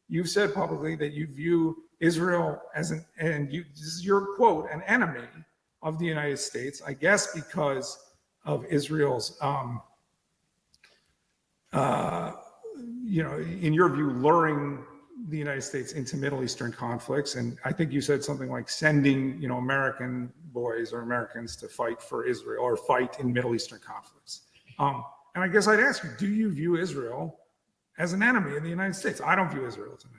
you've said publicly that you view Israel as this is your quote, an enemy of the United States, I guess because of Israel's, in your view, luring the United States into Middle Eastern conflicts. And I think you said something like sending, American boys or Americans to fight for Israel or fight in Middle Eastern conflicts. And I guess I'd ask you, do you view Israel as an enemy of the United States? I don't view Israel as an enemy.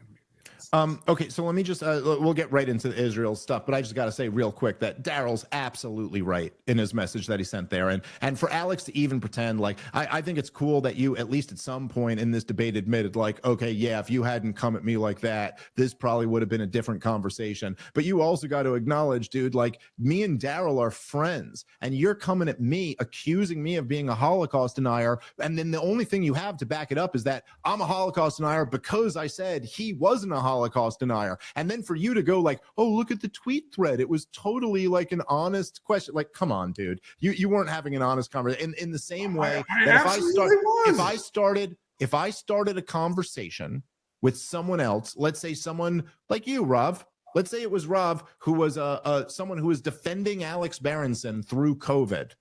Okay, so let me just, we'll get right into the Israel stuff, but I just got to say real quick that Daryl's absolutely right in his message that he sent there. And for Alex to even pretend like, I think it's cool that you, at least at some point in this debate, admitted like, okay, yeah, if you hadn't come at me like that, this probably would have been a different conversation. But you also got to acknowledge, dude, like me and Daryl are friends, and you're coming at me, accusing me of being a Holocaust denier. And then the only thing you have to back it up is that I'm a Holocaust denier because I said he wasn't a Holocaust denier. And then for you to go like, oh, look at the tweet thread, it was totally like an honest question. Like, come on, dude, you weren't having an honest conversation. In the same way that if I started a conversation with someone else, let's say someone like you, Rav, let's say it was Rav, who was someone who was defending Alex Berenson through COVID,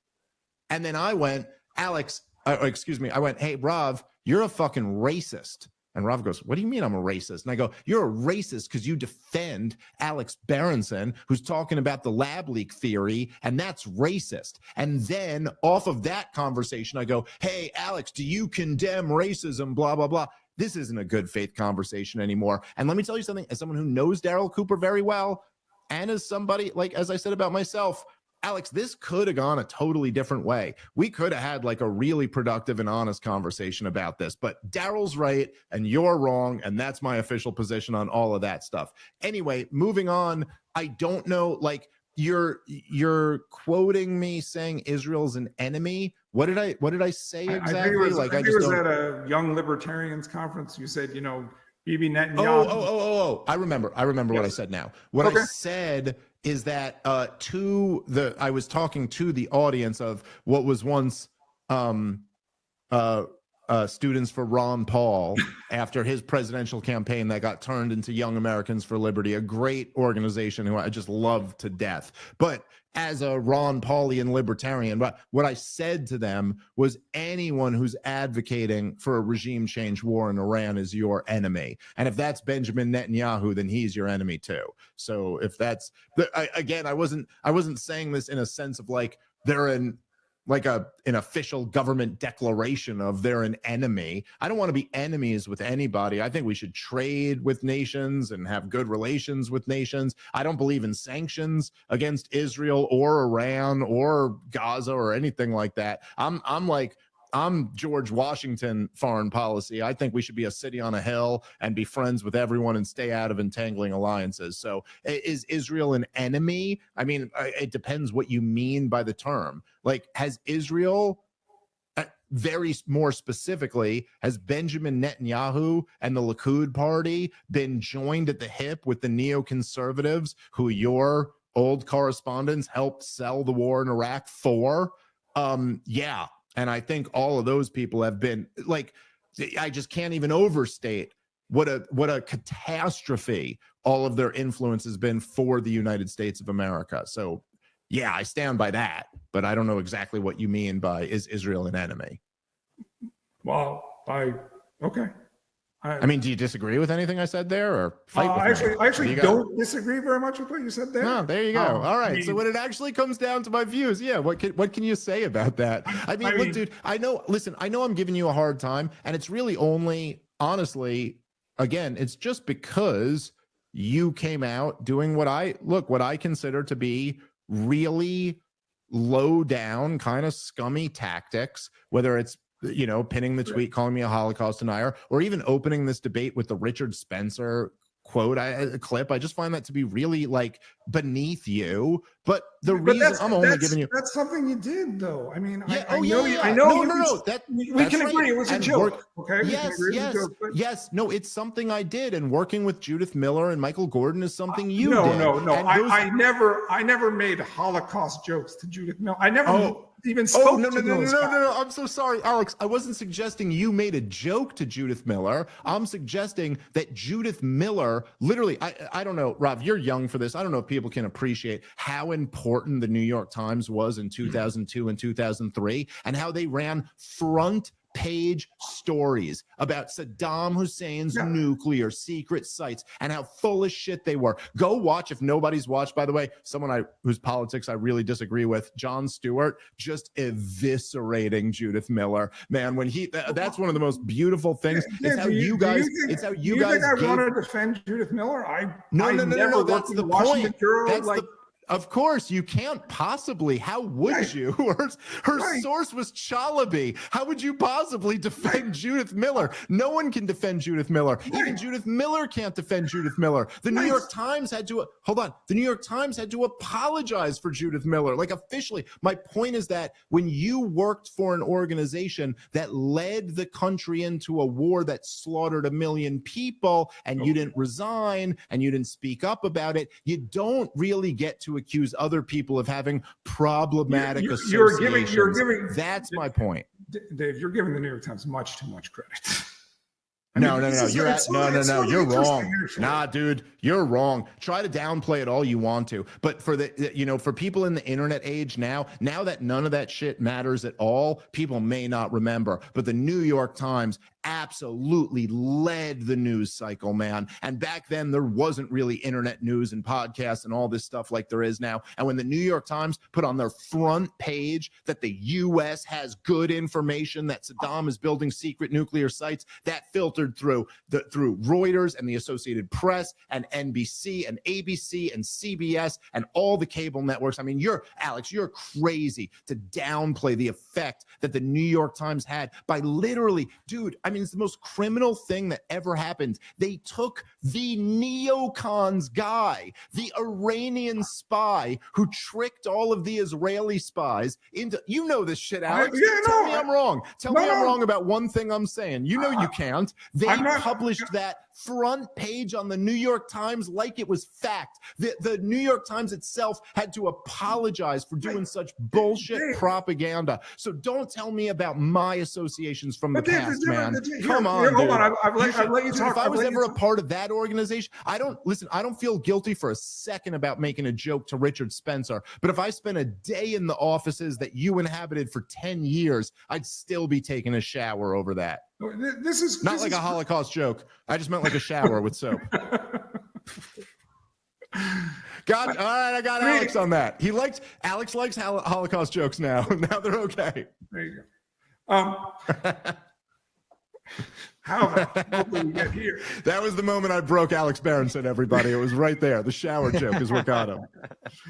and then I went, I went, hey, Rav, you're a fucking racist. And Rav goes, what do you mean I'm a racist? And I go, you're a racist because you defend Alex Berenson, who's talking about the lab leak theory, and that's racist. And then off of that conversation, I go, hey, Alex, do you condemn racism, blah, blah, blah. This isn't a good faith conversation anymore. And let me tell you something, as someone who knows Daryl Cooper very well, and as somebody, like, as I said about myself, Alex, this could have gone a totally different way. We could have had like a really productive and honest conversation about this, but Daryl's right and you're wrong. And that's my official position on all of that stuff. Anyway, moving on. I don't know, like you're quoting me saying Israel's an enemy. What did I say exactly? I think it was at a Young Libertarians conference. You said, Bibi Netanyahu. I remember yes. What I said now. What I said is that I was talking to the audience of what was once Students for Ron Paul after his presidential campaign that got turned into Young Americans for Liberty, a great organization who I just love to death. But as a Ron Paulian libertarian, but what I said to them was anyone who's advocating for a regime change war in Iran is your enemy. And if that's Benjamin Netanyahu, then he's your enemy too. So if that's, again, I wasn't saying this in a sense of like they're an official government declaration of they're an enemy. I don't want to be enemies with anybody. I think we should trade with nations and have good relations with nations. I don't believe in sanctions against Israel or Iran or Gaza or anything like that. I'm George Washington foreign policy. I think we should be a city on a hill and be friends with everyone and stay out of entangling alliances. So is Israel an enemy? I mean, it depends what you mean by the term. Like, has Israel, very more specifically, has Benjamin Netanyahu and the Likud party been joined at the hip with the neoconservatives who your old correspondents helped sell the war in Iraq for? Yeah. And I think all of those people have been like, I just can't even overstate what a catastrophe all of their influence has been for the United States of America. So yeah, I stand by that, but I don't know exactly what you mean by is Israel an enemy? Well, okay. I mean, do you disagree with anything I said there, or fight with me? I actually don't disagree very much with what you said there. No, there you go. All right. So when it actually comes down to my views, yeah, what can you say about that? I mean, look, dude, I know I'm giving you a hard time, and it's really only, honestly, again, it's just because you came out doing what I consider to be really low down, kind of scummy tactics, whether it's pinning the tweet, calling me a Holocaust denier, or even opening this debate with the Richard Spencer clip. I just find that to be really like beneath you. But reason I'm only giving you, that's something you did though. I mean, yeah, I know. We can agree it was a joke. Okay. Yes. No, it's something I did. And working with Judith Miller and Michael Gordon is something you did. No. I never made Holocaust jokes to Judith Miller. I never. even spoke Oh, no, to no, no, no, those no, guys. no, no. I'm so sorry, Alex. I wasn't suggesting you made a joke to Judith Miller. I'm suggesting that Judith Miller, literally, I don't know, Rob, you're young for this. I don't know if people can appreciate how important the New York Times was in 2002 and 2003 and how they ran front page stories about Saddam Hussein's nuclear secret sites and how full of shit they were. Go watch, if nobody's watched, by the way, someone whose politics I really disagree with, Jon Stewart, just eviscerating Judith Miller. Man, when that's one of the most beautiful things. It's how you guys think I want to defend Judith Miller? No, that's the point. Of course, you can't possibly. How would you? Her source was Chalabi. How would you possibly defend Judith Miller? No one can defend Judith Miller. Even Judith Miller can't defend Judith Miller. The New York Times had to, The New York Times had to apologize for Judith Miller, like officially. My point is that when you worked for an organization that led the country into a war that slaughtered 1 million people and you didn't resign and you didn't speak up about it, you don't really get to accuse other people of having problematic associations. You're giving. That's my point. Dave, you're giving the New York Times much too much credit. No. You're wrong. Nah, dude, you're wrong. Try to downplay it all you want to, but for people in the internet age now that none of that shit matters at all, people may not remember. But the New York Times absolutely led the news cycle, man. And back then there wasn't really internet news and podcasts and all this stuff like there is now. And when the New York Times put on their front page that the U.S. has good information that Saddam is building secret nuclear sites, that filtered through Reuters and the Associated Press and NBC and ABC and CBS and all the cable networks. I mean, Alex, you're crazy to downplay the effect that the New York Times had by literally, dude, I mean, it's the most criminal thing that ever happened. They took the neocons guy, the Iranian spy who tricked all of the Israeli spies into, this shit, Alex. Tell me I'm wrong. Tell me I'm wrong about one thing I'm saying. You can't. They published that front page on the New York Times like it was fact. The New York Times itself had to apologize for doing such bullshit propaganda. So don't tell me about my associations from the past, man. Come on, hold on. I've let you talk. If I was ever a part of that organization, I don't feel guilty for a second about making a joke to Richard Spencer. But if I spent a day in the offices that you inhabited for 10 years, I'd still be taking a shower over that. This is not like a Holocaust joke. I just meant like a shower with soap. All right, I got Alex on that. Alex likes Holocaust jokes now. Now they're okay. There you go. How about we get here? That was the moment I broke Alex Berenson, everybody. It was right there. The shower joke is what got him.